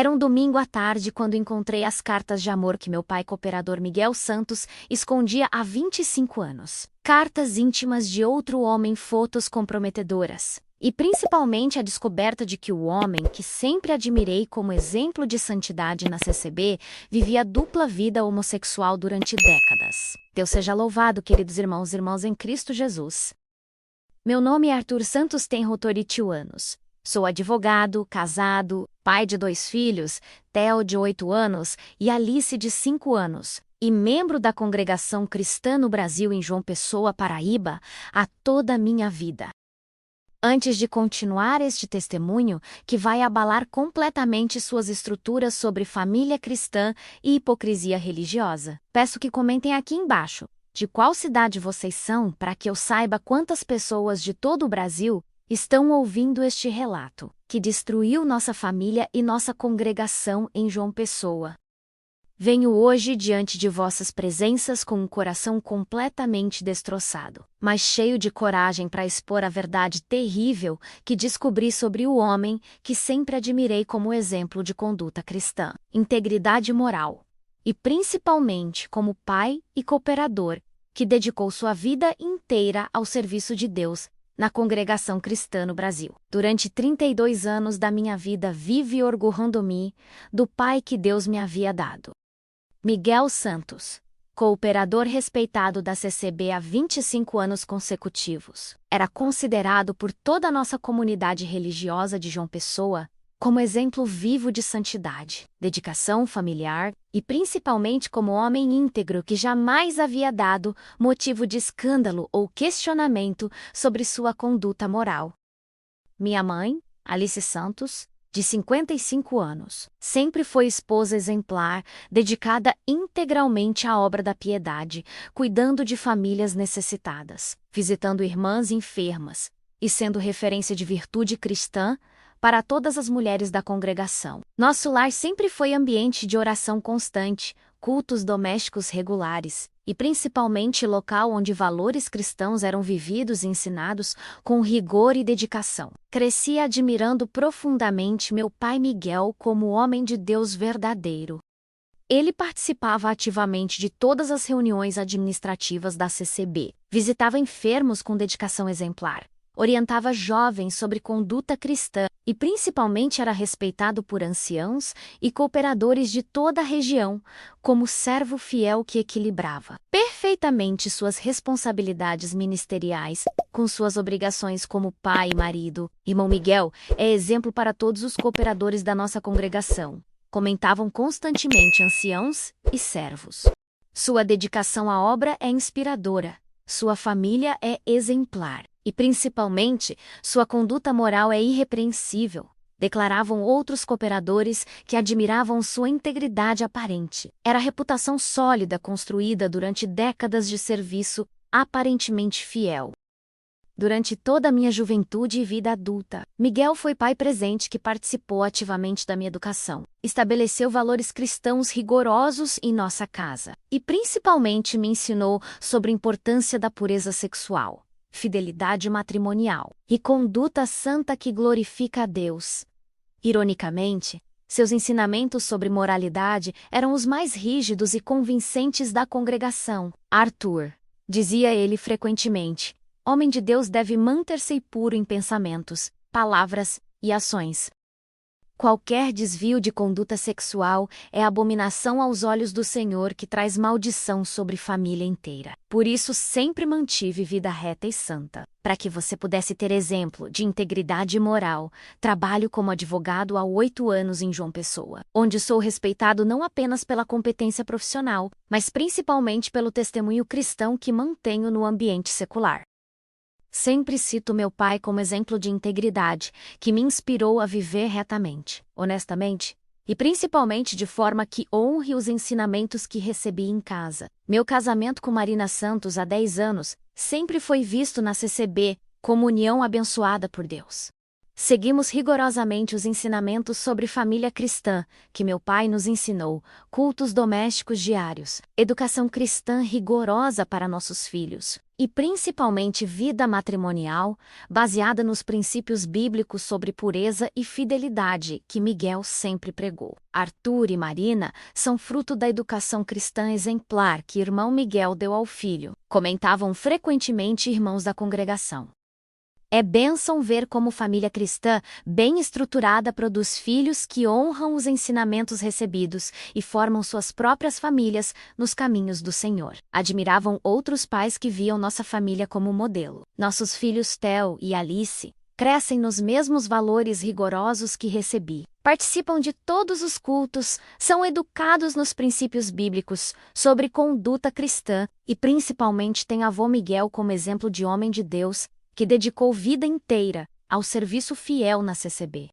Era um domingo à tarde quando encontrei as cartas de amor que meu pai cooperador Miguel Santos escondia há 25 anos. Cartas íntimas de outro homem, fotos comprometedoras. E principalmente a descoberta de que o homem, que sempre admirei como exemplo de santidade na CCB, vivia dupla vida homossexual durante décadas. Deus seja louvado, queridos irmãos e irmãs em Cristo Jesus. Meu nome é Arthur Santos Tenro Toritiuanos. Sou advogado, casado, pai de 2 filhos, Theo de 8 anos e Alice de 5 anos, e membro da Congregação Cristã no Brasil em João Pessoa, Paraíba, há toda a minha vida. Antes de continuar este testemunho, que vai abalar completamente suas estruturas sobre família cristã e hipocrisia religiosa, peço que comentem aqui embaixo de qual cidade vocês são para que eu saiba quantas pessoas de todo o Brasil estão ouvindo este relato, que destruiu nossa família e nossa congregação em João Pessoa. Venho hoje diante de vossas presenças com um coração completamente destroçado, mas cheio de coragem para expor a verdade terrível que descobri sobre o homem que sempre admirei como exemplo de conduta cristã, integridade moral, e principalmente como pai e cooperador, que dedicou sua vida inteira ao serviço de Deus na Congregação Cristã no Brasil. Durante 32 anos da minha vida vive orgulhando-me do pai que Deus me havia dado. Miguel Santos, cooperador respeitado da CCB há 25 anos consecutivos, era considerado por toda a nossa comunidade religiosa de João Pessoa como exemplo vivo de santidade, dedicação familiar e principalmente como homem íntegro que jamais havia dado motivo de escândalo ou questionamento sobre sua conduta moral. Minha mãe, Alice Santos, de 55 anos, sempre foi esposa exemplar, dedicada integralmente à obra da piedade, cuidando de famílias necessitadas, visitando irmãs enfermas e sendo referência de virtude cristã para todas as mulheres da congregação. Nosso lar sempre foi ambiente de oração constante, cultos domésticos regulares, e principalmente local onde valores cristãos eram vividos e ensinados com rigor e dedicação. Cresci admirando profundamente meu pai Miguel como homem de Deus verdadeiro. Ele participava ativamente de todas as reuniões administrativas da CCB, visitava enfermos com dedicação exemplar, orientava jovens sobre conduta cristã e principalmente era respeitado por anciãos e cooperadores de toda a região, como servo fiel que equilibrava perfeitamente suas responsabilidades ministeriais com suas obrigações como pai e marido. Irmão Miguel é exemplo para todos os cooperadores da nossa congregação. Comentavam constantemente anciãos e servos. Sua dedicação à obra é inspiradora, sua família é exemplar. E, principalmente, sua conduta moral é irrepreensível, declaravam outros cooperadores que admiravam sua integridade aparente. Era a reputação sólida construída durante décadas de serviço aparentemente fiel. Durante toda a minha juventude e vida adulta, Miguel foi pai presente que participou ativamente da minha educação, estabeleceu valores cristãos rigorosos em nossa casa e, principalmente, me ensinou sobre a importância da pureza sexual, fidelidade matrimonial e conduta santa que glorifica a Deus. Ironicamente, seus ensinamentos sobre moralidade eram os mais rígidos e convincentes da congregação. Arthur, dizia ele frequentemente, homem de Deus deve manter-se puro em pensamentos, palavras e ações. Qualquer desvio de conduta sexual é abominação aos olhos do Senhor que traz maldição sobre família inteira. Por isso sempre mantive vida reta e santa. Para que você pudesse ter exemplo de integridade moral, trabalho como advogado há 8 anos em João Pessoa, onde sou respeitado não apenas pela competência profissional, mas principalmente pelo testemunho cristão que mantenho no ambiente secular. Sempre cito meu pai como exemplo de integridade, que me inspirou a viver retamente, honestamente, e principalmente de forma que honre os ensinamentos que recebi em casa. Meu casamento com Marina Santos há 10 anos sempre foi visto na CCB como união abençoada por Deus. Seguimos rigorosamente os ensinamentos sobre família cristã, que meu pai nos ensinou, cultos domésticos diários, educação cristã rigorosa para nossos filhos, e principalmente vida matrimonial, baseada nos princípios bíblicos sobre pureza e fidelidade que Miguel sempre pregou. Arthur e Marina são fruto da educação cristã exemplar que irmão Miguel deu ao filho, comentavam frequentemente irmãos da congregação. É bênção ver como família cristã, bem estruturada, produz filhos que honram os ensinamentos recebidos e formam suas próprias famílias nos caminhos do Senhor. Admiravam outros pais que viam nossa família como modelo. Nossos filhos Theo e Alice crescem nos mesmos valores rigorosos que recebi. Participam de todos os cultos, são educados nos princípios bíblicos sobre conduta cristã e principalmente têm avô Miguel como exemplo de homem de Deus, que dedicou vida inteira ao serviço fiel na CCB.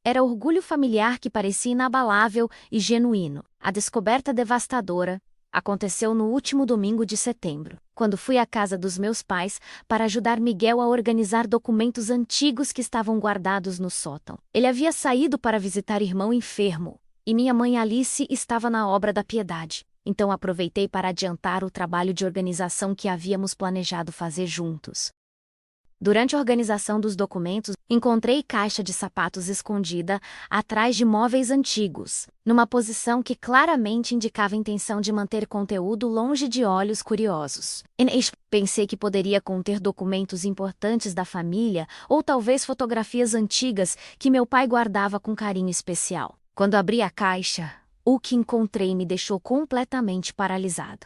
Era orgulho familiar que parecia inabalável e genuíno. A descoberta devastadora aconteceu no último domingo de setembro, quando fui à casa dos meus pais para ajudar Miguel a organizar documentos antigos que estavam guardados no sótão. Ele havia saído para visitar irmão enfermo, e minha mãe Alice estava na obra da piedade. Então aproveitei para adiantar o trabalho de organização que havíamos planejado fazer juntos. Durante a organização dos documentos, encontrei caixa de sapatos escondida atrás de móveis antigos, numa posição que claramente indicava a intenção de manter conteúdo longe de olhos curiosos. Pensei que poderia conter documentos importantes da família ou talvez fotografias antigas que meu pai guardava com carinho especial. Quando abri a caixa, o que encontrei me deixou completamente paralisado.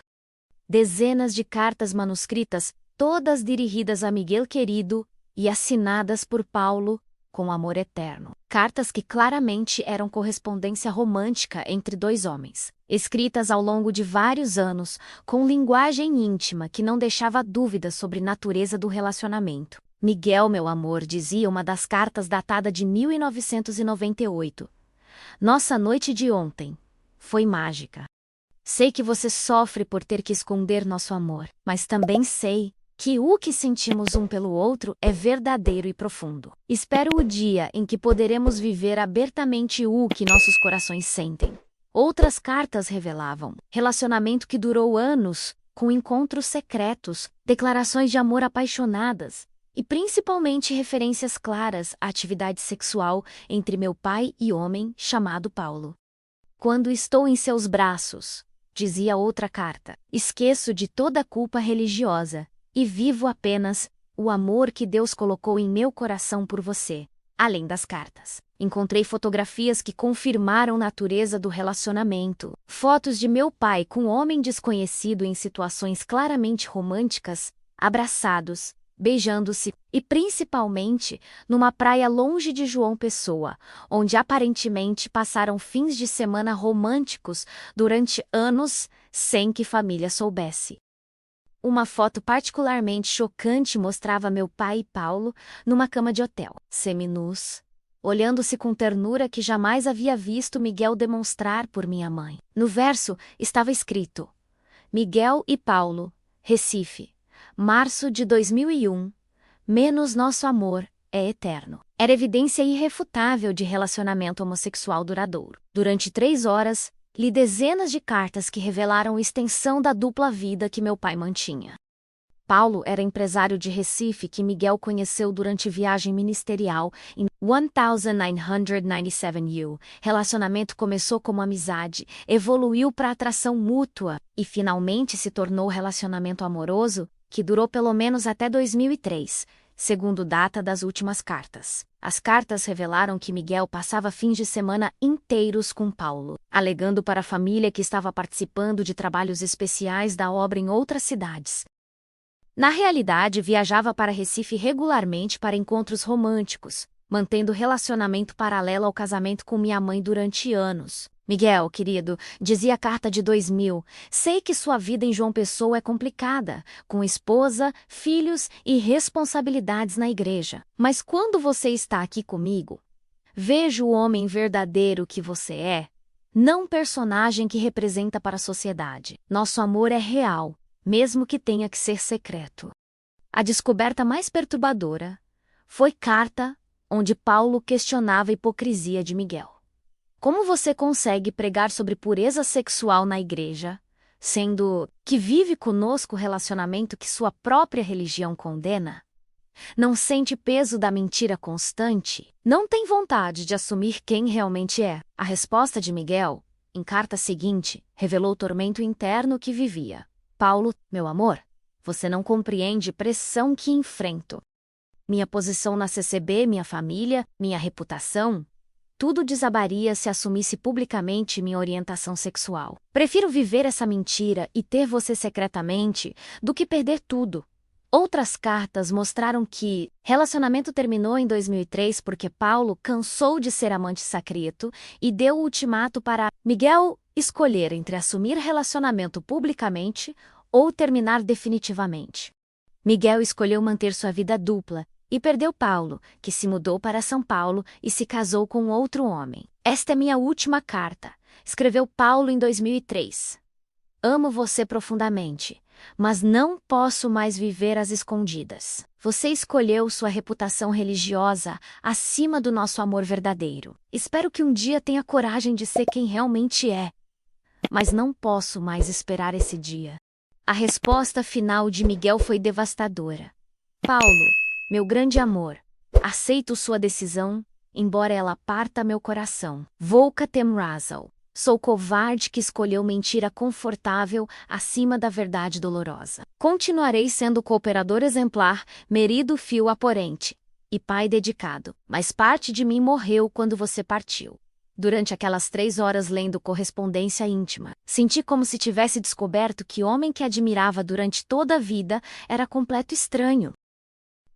Dezenas de cartas manuscritas, todas dirigidas a Miguel querido e assinadas por Paulo, com amor eterno. Cartas que claramente eram correspondência romântica entre dois homens, escritas ao longo de vários anos, com linguagem íntima que não deixava dúvidas sobre a natureza do relacionamento. Miguel, meu amor, dizia uma das cartas datada de 1998. Nossa noite de ontem foi mágica. Sei que você sofre por ter que esconder nosso amor, mas também sei que o que sentimos um pelo outro é verdadeiro e profundo. Espero o dia em que poderemos viver abertamente o que nossos corações sentem. Outras cartas revelavam relacionamento que durou anos, com encontros secretos, declarações de amor apaixonadas e principalmente referências claras à atividade sexual entre meu pai e homem chamado Paulo. Quando estou em seus braços, dizia outra carta, esqueço de toda a culpa religiosa e vivo apenas o amor que Deus colocou em meu coração por você. Além das cartas, encontrei fotografias que confirmaram a natureza do relacionamento. Fotos de meu pai com um homem desconhecido em situações claramente românticas, abraçados, beijando-se, e principalmente numa praia longe de João Pessoa, onde aparentemente passaram fins de semana românticos durante anos sem que família soubesse. Uma foto particularmente chocante mostrava meu pai e Paulo numa cama de hotel, seminus, olhando-se com ternura que jamais havia visto Miguel demonstrar por minha mãe. No verso estava escrito: Miguel e Paulo, Recife, março de 2001, menos nosso amor é eterno. Era evidência irrefutável de relacionamento homossexual duradouro. Durante 3 horas, li dezenas de cartas que revelaram a extensão da dupla vida que meu pai mantinha. Paulo era empresário de Recife que Miguel conheceu durante viagem ministerial em 1997 U. Relacionamento começou como amizade, evoluiu para atração mútua e finalmente se tornou relacionamento amoroso que durou pelo menos até 2003. Segundo data das últimas cartas. As cartas revelaram que Miguel passava fins de semana inteiros com Paulo, alegando para a família que estava participando de trabalhos especiais da obra em outras cidades. Na realidade, viajava para Recife regularmente para encontros românticos, mantendo relacionamento paralelo ao casamento com minha mãe durante anos. Miguel, querido, dizia a carta de 2000, sei que sua vida em João Pessoa é complicada, com esposa, filhos e responsabilidades na igreja. Mas quando você está aqui comigo, vejo o homem verdadeiro que você é, não um personagem que representa para a sociedade. Nosso amor é real, mesmo que tenha que ser secreto. A descoberta mais perturbadora foi carta onde Paulo questionava a hipocrisia de Miguel. Como você consegue pregar sobre pureza sexual na igreja, sendo que vive conosco o relacionamento que sua própria religião condena? Não sente peso da mentira constante? Não tem vontade de assumir quem realmente é? A resposta de Miguel, em carta seguinte, revelou o tormento interno que vivia. Paulo, meu amor, você não compreende a pressão que enfrento. Minha posição na CCB, minha família, minha reputação, tudo desabaria se assumisse publicamente minha orientação sexual. Prefiro viver essa mentira e ter você secretamente do que perder tudo. Outras cartas mostraram que relacionamento terminou em 2003 porque Paulo cansou de ser amante secreto e deu o ultimato para Miguel escolher entre assumir relacionamento publicamente ou terminar definitivamente. Miguel escolheu manter sua vida dupla e perdeu Paulo, que se mudou para São Paulo e se casou com outro homem. Esta é minha última carta, escreveu Paulo em 2003. Amo você profundamente, mas não posso mais viver às escondidas. Você escolheu sua reputação religiosa acima do nosso amor verdadeiro. Espero que um dia tenha coragem de ser quem realmente é, mas não posso mais esperar esse dia. A resposta final de Miguel foi devastadora. Paulo, meu grande amor, aceito sua decisão, embora ela parta meu coração. Volca tem razão. Sou covarde que escolheu mentira confortável acima da verdade dolorosa. Continuarei sendo cooperador exemplar, marido fiel aparente e pai dedicado, mas parte de mim morreu quando você partiu. Durante aquelas 3 horas lendo correspondência íntima, senti como se tivesse descoberto que o homem que admirava durante toda a vida era completo estranho.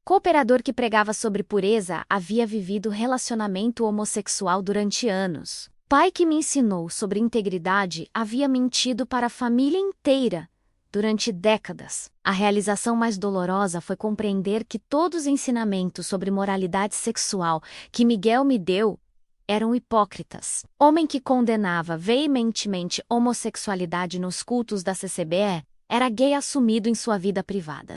Cooperador que pregava sobre pureza havia vivido relacionamento homossexual durante anos. Pai que me ensinou sobre integridade havia mentido para a família inteira durante décadas. A realização mais dolorosa foi compreender que todos os ensinamentos sobre moralidade sexual que Miguel me deu eram hipócritas. Homem que condenava veementemente homossexualidade nos cultos da CCBE era gay assumido em sua vida privada.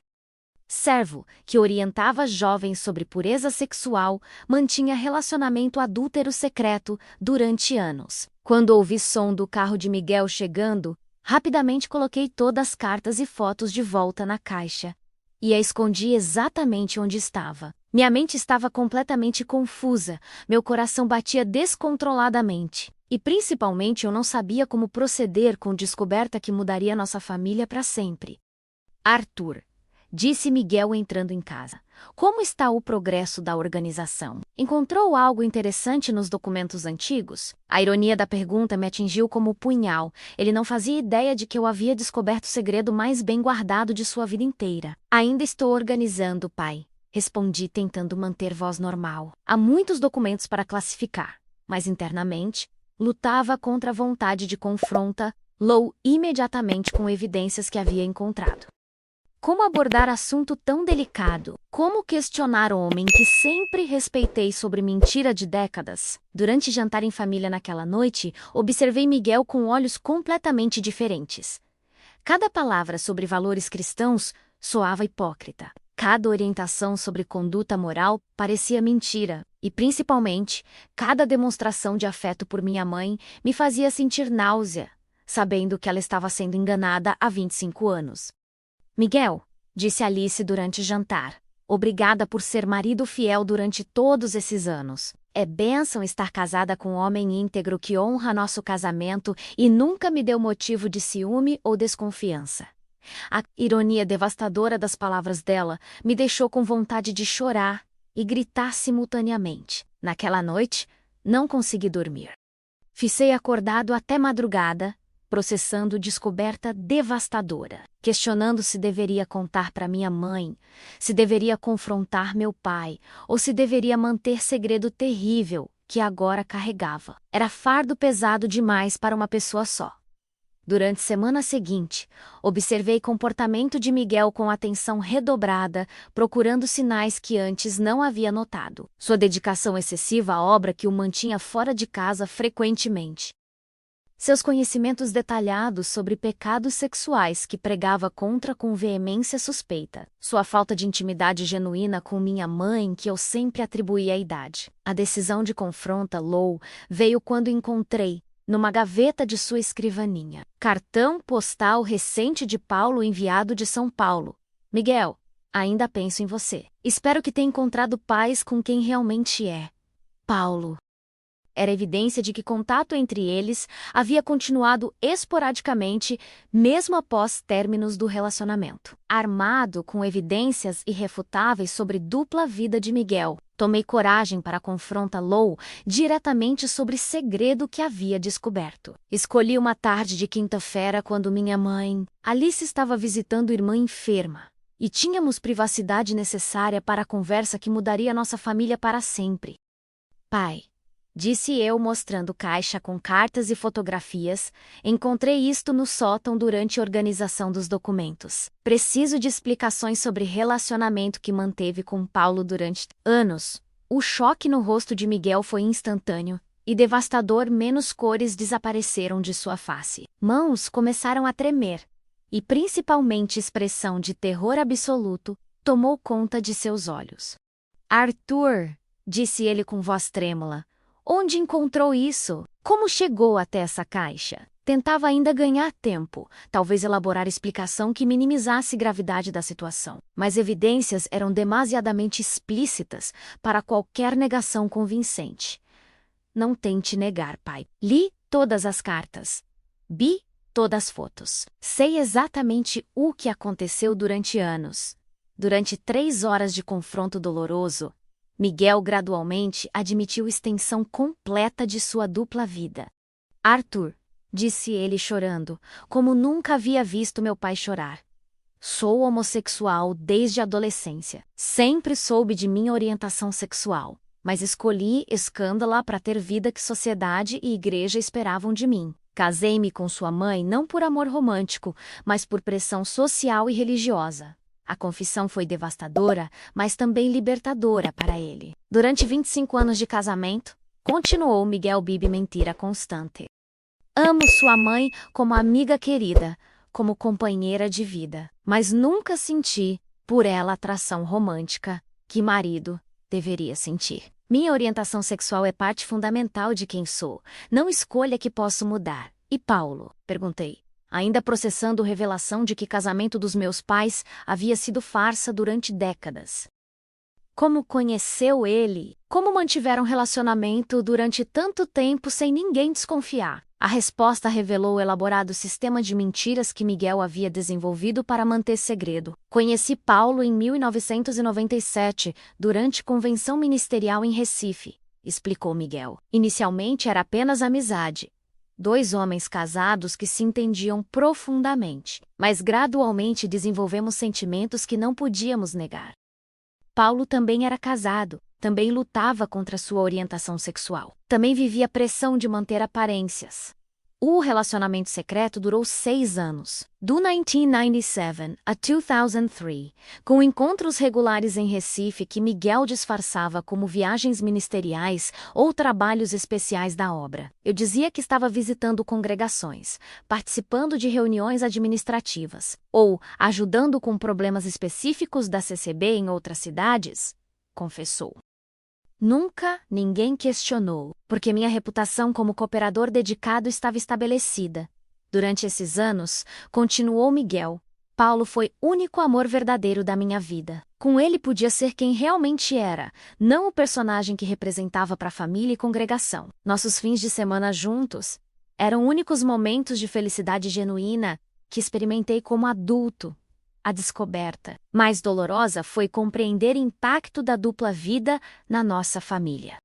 Servo, que orientava jovens sobre pureza sexual, mantinha relacionamento adúltero secreto durante anos. Quando ouvi som do carro de Miguel chegando, rapidamente coloquei todas as cartas e fotos de volta na caixa e a escondi exatamente onde estava. Minha mente estava completamente confusa, meu coração batia descontroladamente. E principalmente eu não sabia como proceder com a descoberta que mudaria nossa família para sempre. Arthur, disse Miguel entrando em casa. Como está o progresso da organização? Encontrou algo interessante nos documentos antigos? A ironia da pergunta me atingiu como um punhal. Ele não fazia ideia de que eu havia descoberto o segredo mais bem guardado de sua vida inteira. Ainda estou organizando, pai. Respondi tentando manter voz normal. Há muitos documentos para classificar, mas internamente, lutava contra a vontade de confronta-lo imediatamente com evidências que havia encontrado. Como abordar assunto tão delicado? Como questionar homem que sempre respeitei sobre mentira de décadas? Durante jantar em família naquela noite, observei Miguel com olhos completamente diferentes. Cada palavra sobre valores cristãos soava hipócrita. Cada orientação sobre conduta moral parecia mentira. E, principalmente, cada demonstração de afeto por minha mãe me fazia sentir náusea, sabendo que ela estava sendo enganada há 25 anos. Miguel, disse Alice durante o jantar, obrigada por ser marido fiel durante todos esses anos. É bênção estar casada com um homem íntegro que honra nosso casamento e nunca me deu motivo de ciúme ou desconfiança. A ironia devastadora das palavras dela me deixou com vontade de chorar e gritar simultaneamente. Naquela noite, não consegui dormir. Fiquei acordado até madrugada, processando descoberta devastadora, questionando se deveria contar para minha mãe, se deveria confrontar meu pai, ou se deveria manter segredo terrível que agora carregava. Era fardo pesado demais para uma pessoa só. Durante a semana seguinte, observei comportamento de Miguel com atenção redobrada, procurando sinais que antes não havia notado. Sua dedicação excessiva à obra que o mantinha fora de casa frequentemente. Seus conhecimentos detalhados sobre pecados sexuais que pregava contra com veemência suspeita. Sua falta de intimidade genuína com minha mãe que eu sempre atribuí à idade. A decisão de confronta-lo veio quando encontrei, numa gaveta de sua escrivaninha, cartão postal recente de Paulo enviado de São Paulo. Miguel, ainda penso em você. Espero que tenha encontrado paz com quem realmente é. Paulo. Era evidência de que contato entre eles havia continuado esporadicamente, mesmo após términos do relacionamento. Armado com evidências irrefutáveis sobre dupla vida de Miguel, tomei coragem para confrontá-lo diretamente sobre segredo que havia descoberto. Escolhi uma tarde de quinta-feira quando minha mãe, Alice, estava visitando irmã enferma, e tínhamos privacidade necessária para a conversa que mudaria nossa família para sempre. Pai, disse eu mostrando caixa com cartas e fotografias, encontrei isto no sótão durante a organização dos documentos. Preciso de explicações sobre relacionamento que manteve com Paulo durante anos. O choque no rosto de Miguel foi instantâneo e devastador. Menos cores desapareceram de sua face. Mãos começaram a tremer e principalmente expressão de terror absoluto tomou conta de seus olhos. Arthur, disse ele com voz trêmula. Onde encontrou isso? Como chegou até essa caixa? Tentava ainda ganhar tempo, talvez elaborar explicação que minimizasse a gravidade da situação. Mas evidências eram demasiadamente explícitas para qualquer negação convincente. Não tente negar, pai. Li todas as cartas. Vi todas as fotos. Sei exatamente o que aconteceu durante anos. Durante 3 horas de confronto doloroso, Miguel gradualmente admitiu extensão completa de sua dupla vida. Arthur, disse ele chorando, como nunca havia visto meu pai chorar. Sou homossexual desde a adolescência. Sempre soube de minha orientação sexual, mas escolhi escândala para ter vida que sociedade e igreja esperavam de mim. Casei-me com sua mãe não por amor romântico, mas por pressão social e religiosa. A confissão foi devastadora, mas também libertadora para ele. Durante 25 anos de casamento, continuou Miguel Bibi mentira constante. Amo sua mãe como amiga querida, como companheira de vida, mas nunca senti por ela atração romântica que marido deveria sentir. Minha orientação sexual é parte fundamental de quem sou, não escolha que posso mudar. E Paulo? Perguntei, ainda processando a revelação de que casamento dos meus pais havia sido farsa durante décadas. Como conheceu ele? Como mantiveram relacionamento durante tanto tempo sem ninguém desconfiar? A resposta revelou o elaborado sistema de mentiras que Miguel havia desenvolvido para manter segredo. Conheci Paulo em 1997, durante convenção ministerial em Recife, explicou Miguel. Inicialmente era apenas amizade. 2 homens casados que se entendiam profundamente, mas gradualmente desenvolvemos sentimentos que não podíamos negar. Paulo também era casado, também lutava contra sua orientação sexual, também vivia a pressão de manter aparências. O relacionamento secreto durou 6 anos, do 1997 a 2003, com encontros regulares em Recife que Miguel disfarçava como viagens ministeriais ou trabalhos especiais da obra. Eu dizia que estava visitando congregações, participando de reuniões administrativas, ou ajudando com problemas específicos da CCB em outras cidades, confessou. Nunca ninguém questionou, porque minha reputação como cooperador dedicado estava estabelecida. Durante esses anos, continuou Miguel, Paulo foi o único amor verdadeiro da minha vida. Com ele podia ser quem realmente era, não o personagem que representava para a família e congregação. Nossos fins de semana juntos eram únicos momentos de felicidade genuína que experimentei como adulto. A descoberta mais dolorosa foi compreender o impacto da dupla vida na nossa família.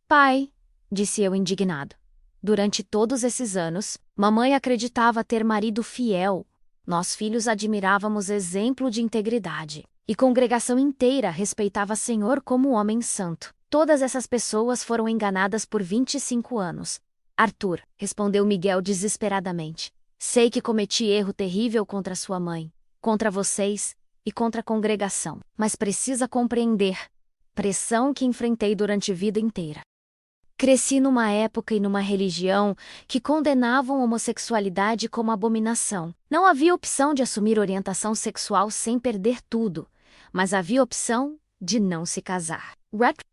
Pai, disse eu indignado. Durante todos esses anos, mamãe acreditava ter marido fiel. Nós filhos admirávamos exemplo de integridade. E congregação inteira respeitava Senhor como homem santo. Todas essas pessoas foram enganadas por 25 anos. Arthur, respondeu Miguel desesperadamente. Sei que cometi erro terrível contra sua mãe, contra vocês e contra a congregação, mas precisa compreender. Pressão que enfrentei durante a vida inteira. Cresci numa época e numa religião que condenavam a homossexualidade como abominação. Não havia opção de assumir orientação sexual sem perder tudo, mas havia opção de não se casar.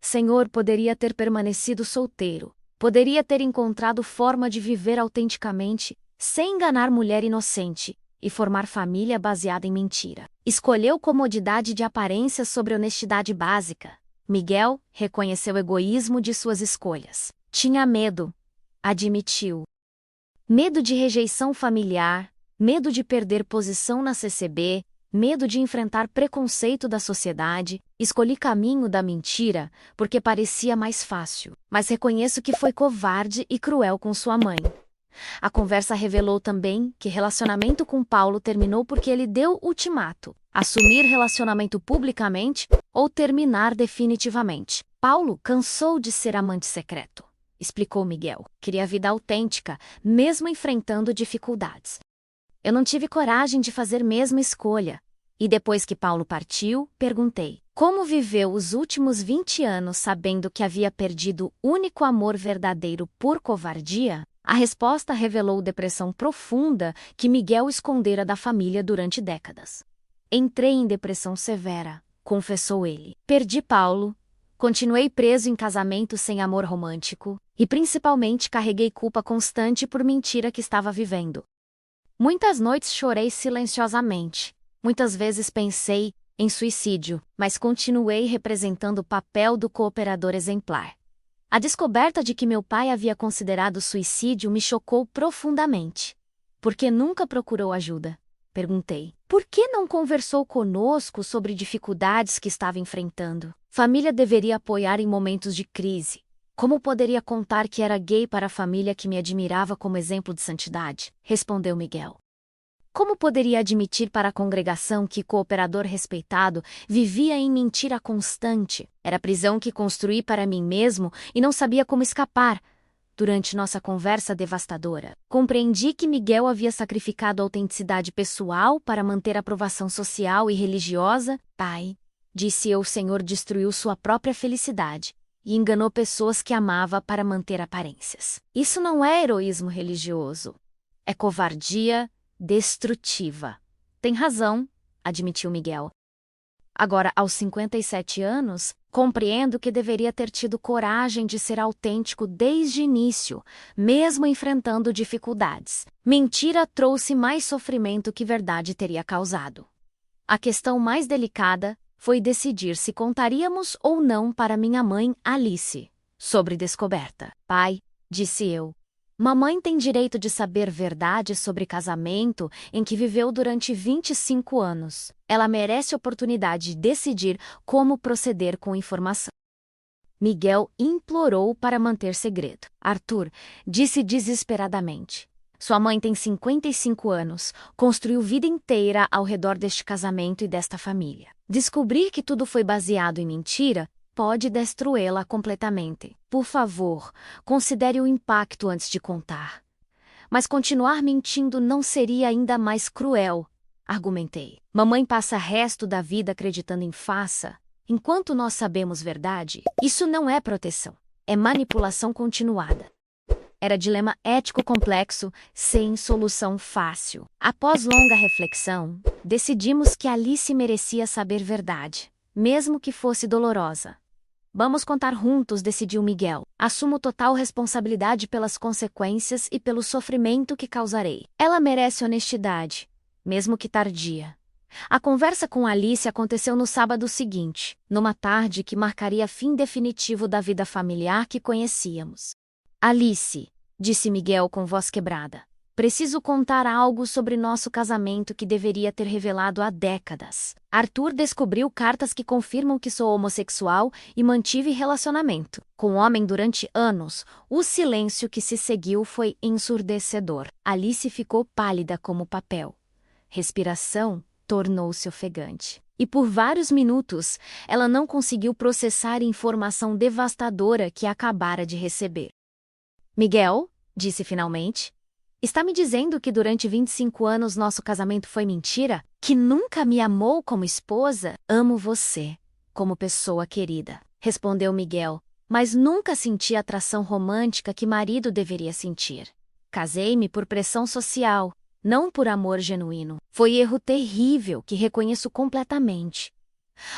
Senhor poderia ter permanecido solteiro, poderia ter encontrado forma de viver autenticamente, sem enganar mulher inocente, e formar família baseada em mentira. Escolheu comodidade de aparência sobre honestidade básica. Miguel reconheceu o egoísmo de suas escolhas. Tinha medo, admitiu. Medo de rejeição familiar, medo de perder posição na CCB, medo de enfrentar preconceito da sociedade. Escolhi caminho da mentira porque parecia mais fácil, mas reconheço que foi covarde e cruel com sua mãe. A conversa revelou também que relacionamento com Paulo terminou porque ele deu ultimato: assumir relacionamento publicamente ou terminar definitivamente. Paulo cansou de ser amante secreto, explicou Miguel. Queria vida autêntica, mesmo enfrentando dificuldades. Eu não tive coragem de fazer mesma escolha. E depois que Paulo partiu, perguntei: como viveu os últimos 20 anos sabendo que havia perdido o único amor verdadeiro por covardia? A resposta revelou depressão profunda que Miguel escondera da família durante décadas. Entrei em depressão severa, confessou ele. Perdi Paulo, continuei preso em casamento sem amor romântico e principalmente carreguei culpa constante por mentira que estava vivendo. Muitas noites chorei silenciosamente. Muitas vezes pensei em suicídio, mas continuei representando o papel do cooperador exemplar. A descoberta de que meu pai havia considerado suicídio me chocou profundamente. Por que nunca procurou ajuda? Perguntei. Por que não conversou conosco sobre dificuldades que estava enfrentando? Família deveria apoiar em momentos de crise. Como poderia contar que era gay para a família que me admirava como exemplo de santidade? Respondeu Miguel. Como poderia admitir para a congregação que cooperador respeitado vivia em mentira constante? Era a prisão que construí para mim mesmo e não sabia como escapar. Durante nossa conversa devastadora, compreendi que Miguel havia sacrificado a autenticidade pessoal para manter a aprovação social e religiosa. Pai, disse eu, o Senhor destruiu sua própria felicidade e enganou pessoas que amava para manter aparências. Isso não é heroísmo religioso. É covardia destrutiva. Tem razão, admitiu Miguel. Agora, aos 57 anos, compreendo que deveria ter tido coragem de ser autêntico desde o início, mesmo enfrentando dificuldades. Mentira trouxe mais sofrimento que verdade teria causado. A questão mais delicada foi decidir se contaríamos ou não para minha mãe, Alice, sobre descoberta. Pai, disse eu, mamãe tem direito de saber verdade sobre casamento em que viveu durante 25 anos. Ela merece oportunidade de decidir como proceder com informação. Miguel implorou para manter segredo. Arthur disse desesperadamente. Sua mãe tem 55 anos, construiu vida inteira ao redor deste casamento e desta família. Descobrir que tudo foi baseado em mentira pode destruí-la completamente. Por favor, considere o impacto antes de contar. Mas continuar mentindo não seria ainda mais cruel, argumentei. Mamãe passa o resto da vida acreditando em farsa, enquanto nós sabemos verdade. Isso não é proteção, é manipulação continuada. Era dilema ético complexo, sem solução fácil. Após longa reflexão, decidimos que Alice merecia saber verdade, mesmo que fosse dolorosa. Vamos contar juntos, decidiu Miguel. Assumo total responsabilidade pelas consequências e pelo sofrimento que causarei. Ela merece honestidade, mesmo que tardia. A conversa com Alice aconteceu no sábado seguinte, numa tarde que marcaria fim definitivo da vida familiar que conhecíamos. Alice, disse Miguel com voz quebrada, preciso contar algo sobre nosso casamento que deveria ter revelado há décadas. Arthur descobriu cartas que confirmam que sou homossexual e mantive relacionamento com um homem durante anos. O silêncio que se seguiu foi ensurdecedor. Alice ficou pálida como papel. Respiração tornou-se ofegante. E por vários minutos, ela não conseguiu processar a informação devastadora que acabara de receber. Miguel, disse finalmente, está me dizendo que durante 25 anos nosso casamento foi mentira? Que nunca me amou como esposa? Amo você, como pessoa querida, respondeu Miguel, mas nunca senti a atração romântica que marido deveria sentir. Casei-me por pressão social, não por amor genuíno. Foi erro terrível que reconheço completamente.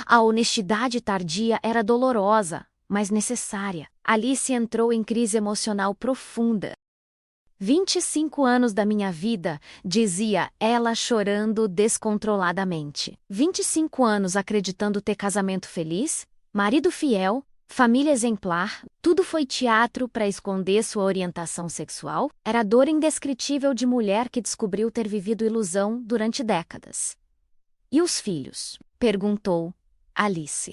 A honestidade tardia era dolorosa, mas necessária. Alice entrou em crise emocional profunda. 25 anos da minha vida, dizia ela chorando descontroladamente. 25 anos acreditando ter casamento feliz, marido fiel, família exemplar, tudo foi teatro para esconder sua orientação sexual? Era a dor indescritível de mulher que descobriu ter vivido ilusão durante décadas. E os filhos? Perguntou Alice.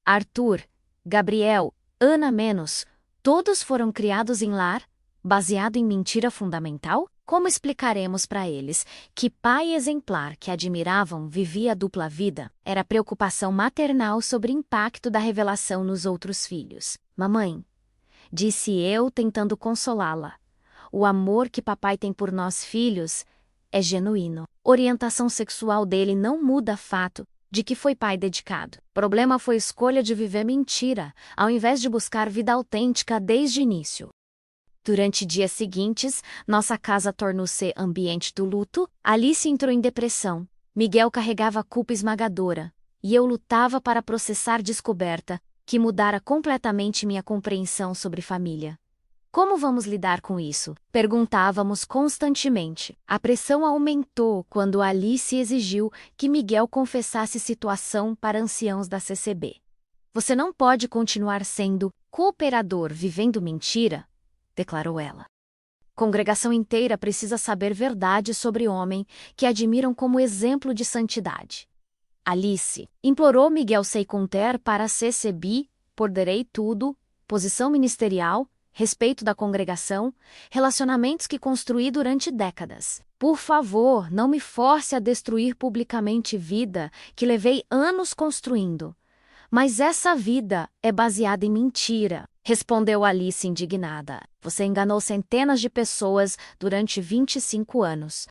Arthur, Gabriel, Ana menos, todos foram criados em lar, baseado em mentira fundamental? Como explicaremos para eles que pai exemplar que admiravam vivia a dupla vida? Era preocupação maternal sobre o impacto da revelação nos outros filhos. Mamãe, disse eu tentando consolá-la. O amor que papai tem por nós filhos é genuíno. Orientação sexual dele não muda o fato de que foi pai dedicado. O problema foi a escolha de viver mentira, ao invés de buscar vida autêntica desde o início. Durante dias seguintes, nossa casa tornou-se ambiente do luto. Alice entrou em depressão. Miguel carregava a culpa esmagadora. E eu lutava para processar descoberta, que mudara completamente minha compreensão sobre família. Como vamos lidar com isso? Perguntávamos constantemente. A pressão aumentou quando Alice exigiu que Miguel confessasse situação para anciãos da CCB. Você não pode continuar sendo cooperador vivendo mentira, declarou ela. Congregação inteira precisa saber verdade sobre homem que admiram como exemplo de santidade. Alice implorou Miguel Seiconter para a CCB, poderei tudo, posição ministerial, respeito da congregação, relacionamentos que construí durante décadas. Por favor, não me force a destruir publicamente vida que levei anos construindo. Mas essa vida é baseada em mentira, respondeu Alice indignada. Você enganou centenas de pessoas durante 25 anos.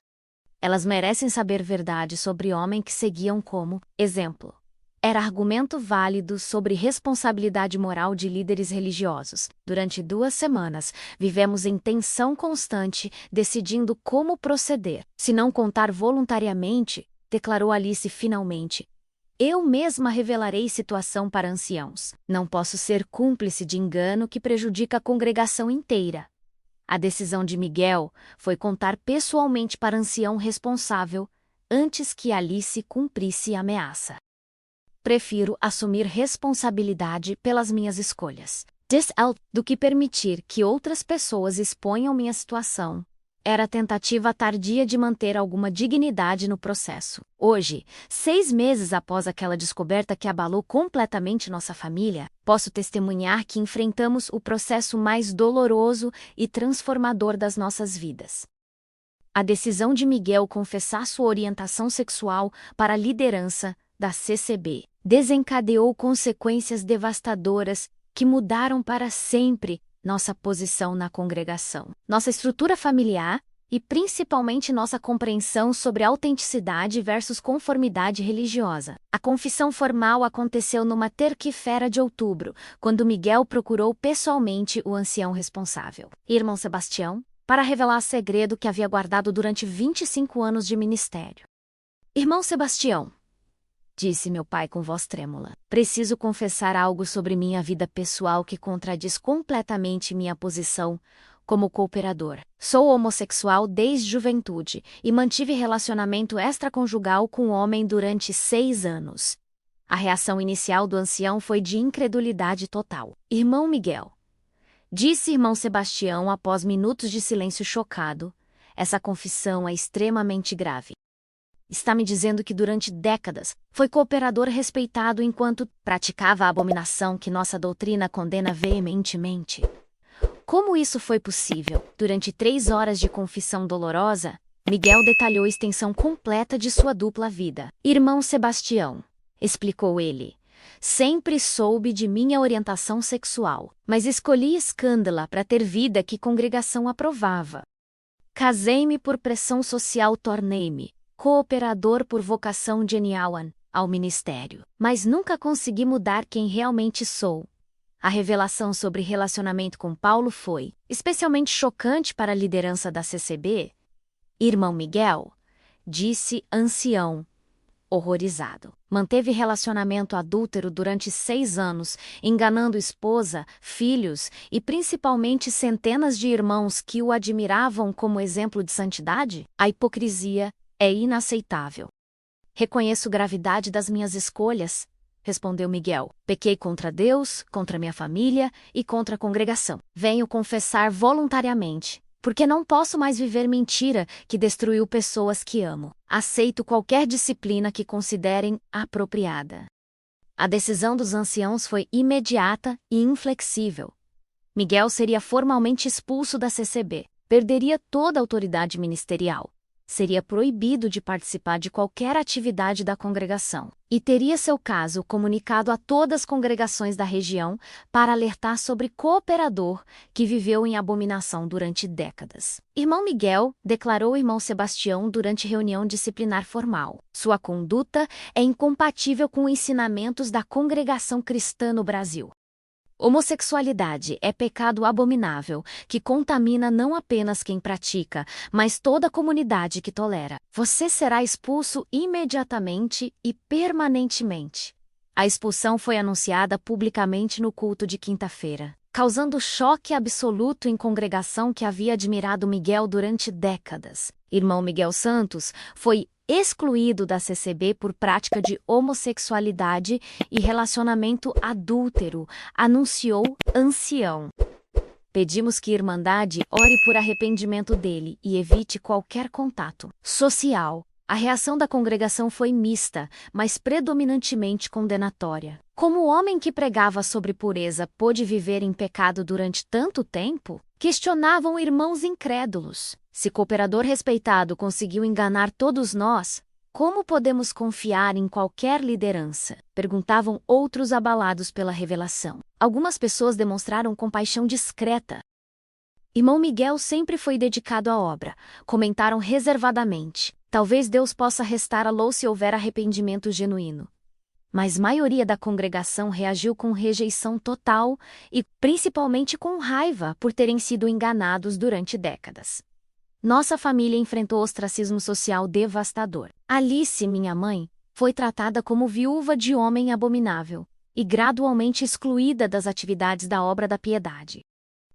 Elas merecem saber verdade sobre homem que seguiam como exemplo. Era argumento válido sobre responsabilidade moral de líderes religiosos. Durante 2 semanas, vivemos em tensão constante, decidindo como proceder. Se não contar voluntariamente, declarou Alice finalmente, eu mesma revelarei situação para anciãos. Não posso ser cúmplice de engano que prejudica a congregação inteira. A decisão de Miguel foi contar pessoalmente para ancião responsável antes que Alice cumprisse a ameaça. Prefiro assumir responsabilidade pelas minhas escolhas, do que permitir que outras pessoas exponham minha situação. Era a tentativa tardia de manter alguma dignidade no processo. Hoje, 6 meses após aquela descoberta que abalou completamente nossa família, posso testemunhar que enfrentamos o processo mais doloroso e transformador das nossas vidas. A decisão de Miguel confessar sua orientação sexual para a liderança da CCB desencadeou consequências devastadoras que mudaram para sempre nossa posição na congregação, nossa estrutura familiar e principalmente nossa compreensão sobre autenticidade versus conformidade religiosa. A confissão formal aconteceu numa terça-feira de outubro, quando Miguel procurou pessoalmente o ancião responsável, irmão Sebastião, para revelar o segredo que havia guardado durante 25 anos de ministério. Irmão Sebastião, disse meu pai com voz trêmula, preciso confessar algo sobre minha vida pessoal que contradiz completamente minha posição como cooperador. Sou homossexual desde juventude e mantive relacionamento extraconjugal com um homem durante 6 anos. A reação inicial do ancião foi de incredulidade total. Irmão Miguel, disse irmão Sebastião após minutos de silêncio chocado, essa confissão é extremamente grave. Está me dizendo que durante décadas foi cooperador respeitado enquanto praticava a abominação que nossa doutrina condena veementemente. Como isso foi possível? Durante 3 horas de confissão dolorosa, Miguel detalhou a extensão completa de sua dupla vida. Irmão Sebastião, explicou ele, sempre soube de minha orientação sexual, mas escolhi escândala para ter vida que congregação aprovava. Casei-me por pressão social, tornei-me cooperador por vocação genial ao ministério, mas nunca consegui mudar quem realmente sou. A revelação sobre relacionamento com Paulo foi especialmente chocante para a liderança da CCB. Irmão Miguel, disse ancião, horrorizado. Manteve relacionamento adúltero durante 6 anos, enganando esposa, filhos e principalmente centenas de irmãos que o admiravam como exemplo de santidade? A hipocrisia é inaceitável. Reconheço gravidade das minhas escolhas, respondeu Miguel. Pequei contra Deus, contra minha família e contra a congregação. Venho confessar voluntariamente, porque não posso mais viver mentira que destruiu pessoas que amo. Aceito qualquer disciplina que considerem apropriada. A decisão dos anciãos foi imediata e inflexível. Miguel seria formalmente expulso da CCB, perderia toda a autoridade ministerial, seria proibido de participar de qualquer atividade da congregação e teria seu caso comunicado a todas as congregações da região para alertar sobre cooperador que viveu em abominação durante décadas. Irmão Miguel declarou ao irmão Sebastião durante reunião disciplinar formal. Sua conduta é incompatível com ensinamentos da congregação cristã no Brasil. Homossexualidade é pecado abominável, que contamina não apenas quem pratica, mas toda a comunidade que tolera. Você será expulso imediatamente e permanentemente. A expulsão foi anunciada publicamente no culto de quinta-feira, causando choque absoluto em congregação que havia admirado Miguel durante décadas. Irmão Miguel Santos foi excluído da CCB por prática de homossexualidade e relacionamento adúltero, anunciou ancião. Pedimos que Irmandade ore por arrependimento dele e evite qualquer contato social. A reação da congregação foi mista, mas predominantemente condenatória. Como o homem que pregava sobre pureza pôde viver em pecado durante tanto tempo? Questionavam irmãos incrédulos. Se cooperador respeitado conseguiu enganar todos nós, como podemos confiar em qualquer liderança? Perguntavam outros abalados pela revelação. Algumas pessoas demonstraram compaixão discreta. Irmão Miguel sempre foi dedicado à obra, comentaram reservadamente. Talvez Deus possa restaurá-lo se houver arrependimento genuíno. Mas a maioria da congregação reagiu com rejeição total e principalmente com raiva por terem sido enganados durante décadas. Nossa família enfrentou ostracismo social devastador. Alice, minha mãe, foi tratada como viúva de homem abominável e gradualmente excluída das atividades da obra da piedade.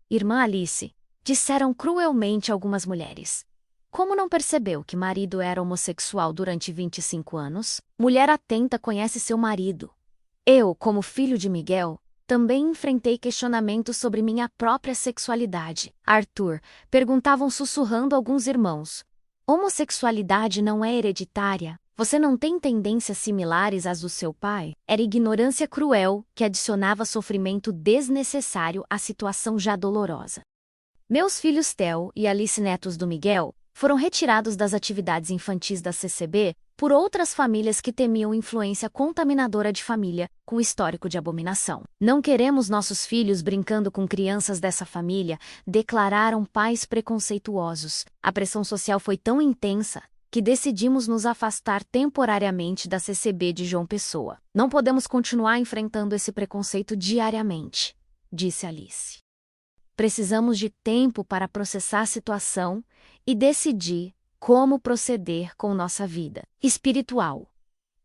Irmã Alice, disseram cruelmente algumas mulheres. Como não percebeu que marido era homossexual durante 25 anos? Mulher atenta conhece seu marido. Eu, como filho de Miguel, também enfrentei questionamentos sobre minha própria sexualidade. Arthur, perguntavam sussurrando alguns irmãos. Homossexualidade não é hereditária? Você não tem tendências similares às do seu pai? Era ignorância cruel que adicionava sofrimento desnecessário à situação já dolorosa. Meus filhos Theo e Alice, netos do Miguel, foram retirados das atividades infantis da CCB por outras famílias que temiam influência contaminadora de família com histórico de abominação. Não queremos nossos filhos brincando com crianças dessa família, declararam pais preconceituosos. A pressão social foi tão intensa que decidimos nos afastar temporariamente da CCB de João Pessoa. Não podemos continuar enfrentando esse preconceito diariamente, disse Alice. Precisamos de tempo para processar a situação e decidir como proceder com nossa vida espiritual.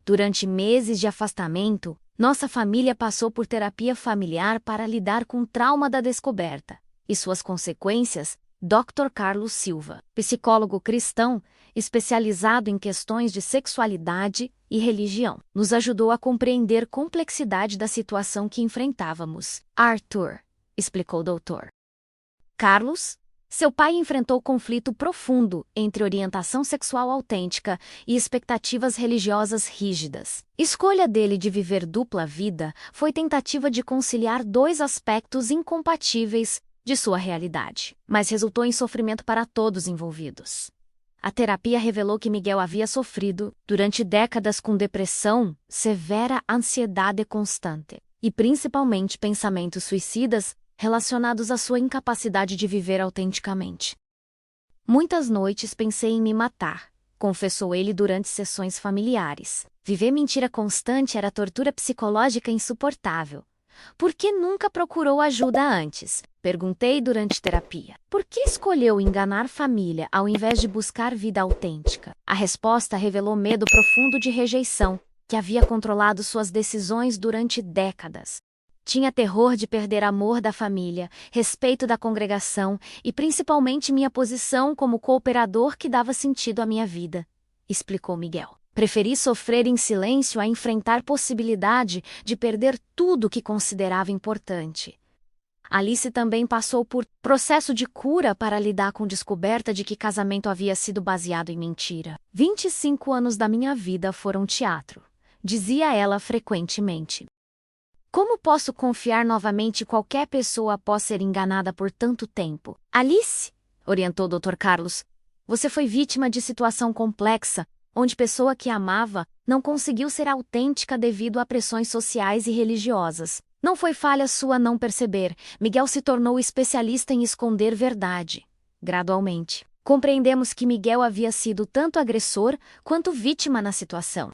Durante meses de afastamento, nossa família passou por terapia familiar para lidar com o trauma da descoberta e suas consequências. Dr. Carlos Silva, psicólogo cristão especializado em questões de sexualidade e religião, nos ajudou a compreender a complexidade da situação que enfrentávamos. Arthur, explicou o doutor Carlos, seu pai enfrentou conflito profundo entre orientação sexual autêntica e expectativas religiosas rígidas. Escolha dele de viver dupla vida foi tentativa de conciliar dois aspectos incompatíveis de sua realidade, mas resultou em sofrimento para todos envolvidos. A terapia revelou que Miguel havia sofrido, durante décadas, com depressão, severa ansiedade constante e principalmente pensamentos suicidas relacionados à sua incapacidade de viver autenticamente. Muitas noites pensei em me matar, confessou ele durante sessões familiares. Viver mentira constante era tortura psicológica insuportável. Por que nunca procurou ajuda antes? Perguntei durante terapia. Por que escolheu enganar família ao invés de buscar vida autêntica? A resposta revelou medo profundo de rejeição, que havia controlado suas decisões durante décadas. Tinha terror de perder amor da família, respeito da congregação e principalmente minha posição como cooperador que dava sentido à minha vida, explicou Miguel. Preferi sofrer em silêncio a enfrentar possibilidade de perder tudo que considerava importante. Alice também passou por processo de cura para lidar com a descoberta de que casamento havia sido baseado em mentira. 25 anos da minha vida foram teatro, dizia ela frequentemente. Como posso confiar novamente em qualquer pessoa após ser enganada por tanto tempo? Alice, orientou Dr. Carlos, você foi vítima de situação complexa, onde pessoa que amava não conseguiu ser autêntica devido a pressões sociais e religiosas. Não foi falha sua não perceber. Miguel se tornou especialista em esconder verdade. Gradualmente, compreendemos que Miguel havia sido tanto agressor quanto vítima na situação.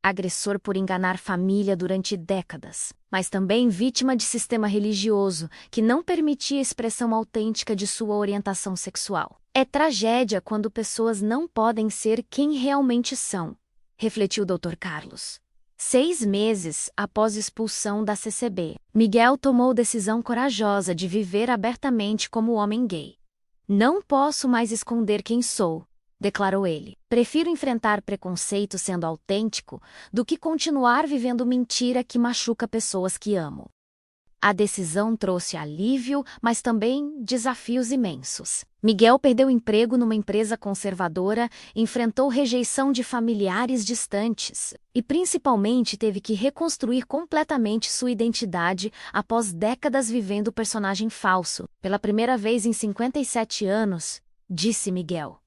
Agressor por enganar família durante décadas, mas também vítima de sistema religioso que não permitia expressão autêntica de sua orientação sexual. É tragédia quando pessoas não podem ser quem realmente são, refletiu Dr. Carlos. 6 meses após expulsão da CCB, Miguel tomou decisão corajosa de viver abertamente como homem gay. Não posso mais esconder quem sou, declarou ele. Prefiro enfrentar preconceito sendo autêntico do que continuar vivendo mentira que machuca pessoas que amo. A decisão trouxe alívio, mas também desafios imensos. Miguel perdeu emprego numa empresa conservadora, enfrentou rejeição de familiares distantes e principalmente teve que reconstruir completamente sua identidade após décadas vivendo o personagem falso. Pela primeira vez em 57 anos, disse Miguel.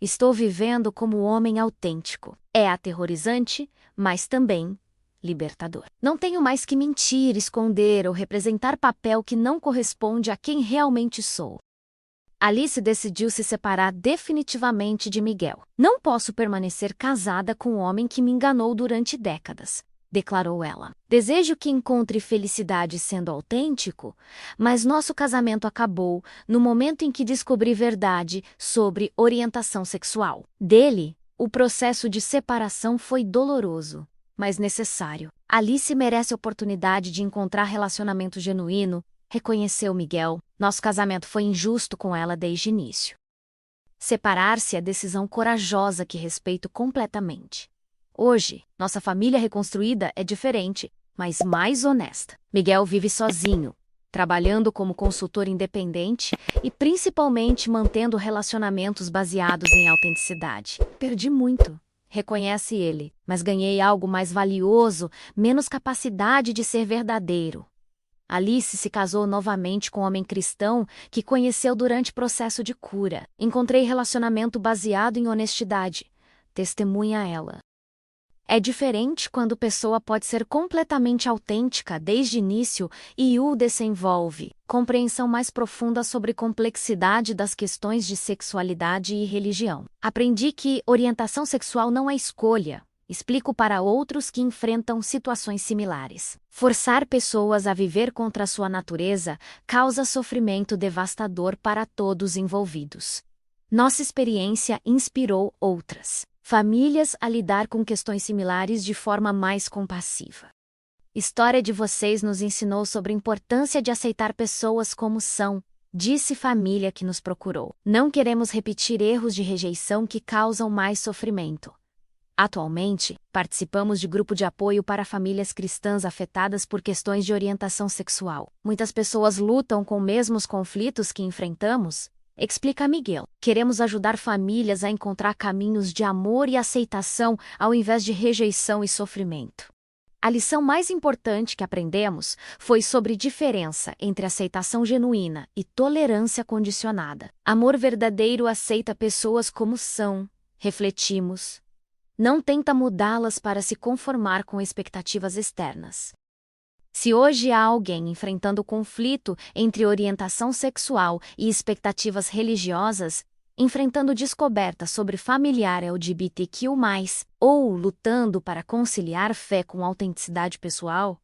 Estou vivendo como homem autêntico. É aterrorizante, mas também libertador. Não tenho mais que mentir, esconder ou representar papel que não corresponde a quem realmente sou. Alice decidiu se separar definitivamente de Miguel. Não posso permanecer casada com um homem que me enganou durante décadas, declarou ela. Desejo que encontre felicidade sendo autêntico, mas nosso casamento acabou no momento em que descobri verdade sobre orientação sexual. Dele, o processo de separação foi doloroso, mas necessário. Alice merece a oportunidade de encontrar relacionamento genuíno, reconheceu Miguel. Nosso casamento foi injusto com ela desde o início. Separar-se é decisão corajosa que respeito completamente. Hoje, nossa família reconstruída é diferente, mas mais honesta. Miguel vive sozinho, trabalhando como consultor independente e principalmente mantendo relacionamentos baseados em autenticidade. Perdi muito, reconhece ele, mas ganhei algo mais valioso, menos capacidade de ser verdadeiro. Alice se casou novamente com um homem cristão que conheceu durante processo de cura. Encontrei relacionamento baseado em honestidade, testemunha ela. É diferente quando a pessoa pode ser completamente autêntica desde o início e o desenvolve. Compreensão mais profunda sobre complexidade das questões de sexualidade e religião. Aprendi que orientação sexual não é escolha. Explico para outros que enfrentam situações similares. Forçar pessoas a viver contra sua natureza causa sofrimento devastador para todos envolvidos. Nossa experiência inspirou outras famílias a lidar com questões similares de forma mais compassiva. História de vocês nos ensinou sobre a importância de aceitar pessoas como são, disse família que nos procurou. Não queremos repetir erros de rejeição que causam mais sofrimento. Atualmente, participamos de grupo de apoio para famílias cristãs afetadas por questões de orientação sexual. Muitas pessoas lutam com os mesmos conflitos que enfrentamos, explica Miguel. Queremos ajudar famílias a encontrar caminhos de amor e aceitação ao invés de rejeição e sofrimento. A lição mais importante que aprendemos foi sobre a diferença entre aceitação genuína e tolerância condicionada. Amor verdadeiro aceita pessoas como são, refletimos. Não tenta mudá-las para se conformar com expectativas externas. Se hoje há alguém enfrentando conflito entre orientação sexual e expectativas religiosas, enfrentando descoberta sobre familiar LGBTQ+, ou lutando para conciliar fé com autenticidade pessoal,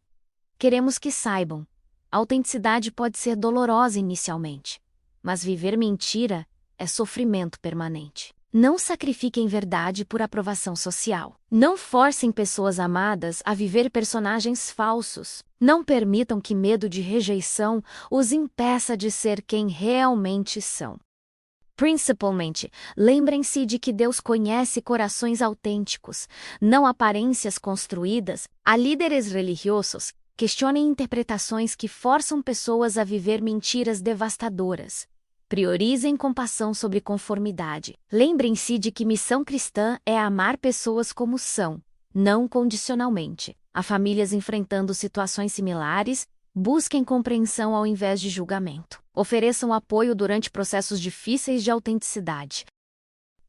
Queremos que saibam. A autenticidade pode ser dolorosa inicialmente, mas viver mentira é sofrimento permanente. Não sacrifiquem verdade por aprovação social. Não forcem pessoas amadas a viver personagens falsos. Não permitam que medo de rejeição os impeça de ser quem realmente são. Principalmente, lembrem-se de que Deus conhece corações autênticos, não aparências construídas. A líderes religiosos, questionem interpretações que forçam pessoas a viver mentiras devastadoras. Priorizem compaixão sobre conformidade. Lembrem-se de que missão cristã é amar pessoas como são, não condicionalmente. Há famílias enfrentando situações similares. Busquem compreensão ao invés de julgamento. Ofereçam apoio durante processos difíceis de autenticidade.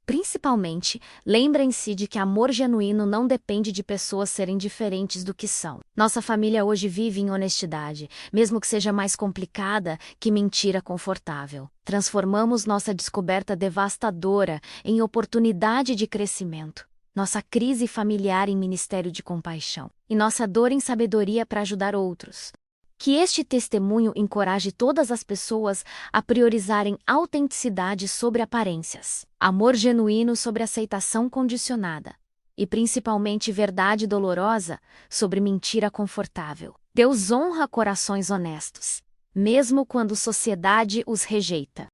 Principalmente, lembrem-se de que amor genuíno não depende de pessoas serem diferentes do que são. Nossa família hoje vive em honestidade, mesmo que seja mais complicada que mentira confortável. Transformamos nossa descoberta devastadora em oportunidade de crescimento, nossa crise familiar em ministério de compaixão, e nossa dor em sabedoria para ajudar outros. Que este testemunho encoraje todas as pessoas a priorizarem autenticidade sobre aparências, amor genuíno sobre aceitação condicionada, e principalmente verdade dolorosa sobre mentira confortável. Deus honra corações honestos, mesmo quando a sociedade os rejeita.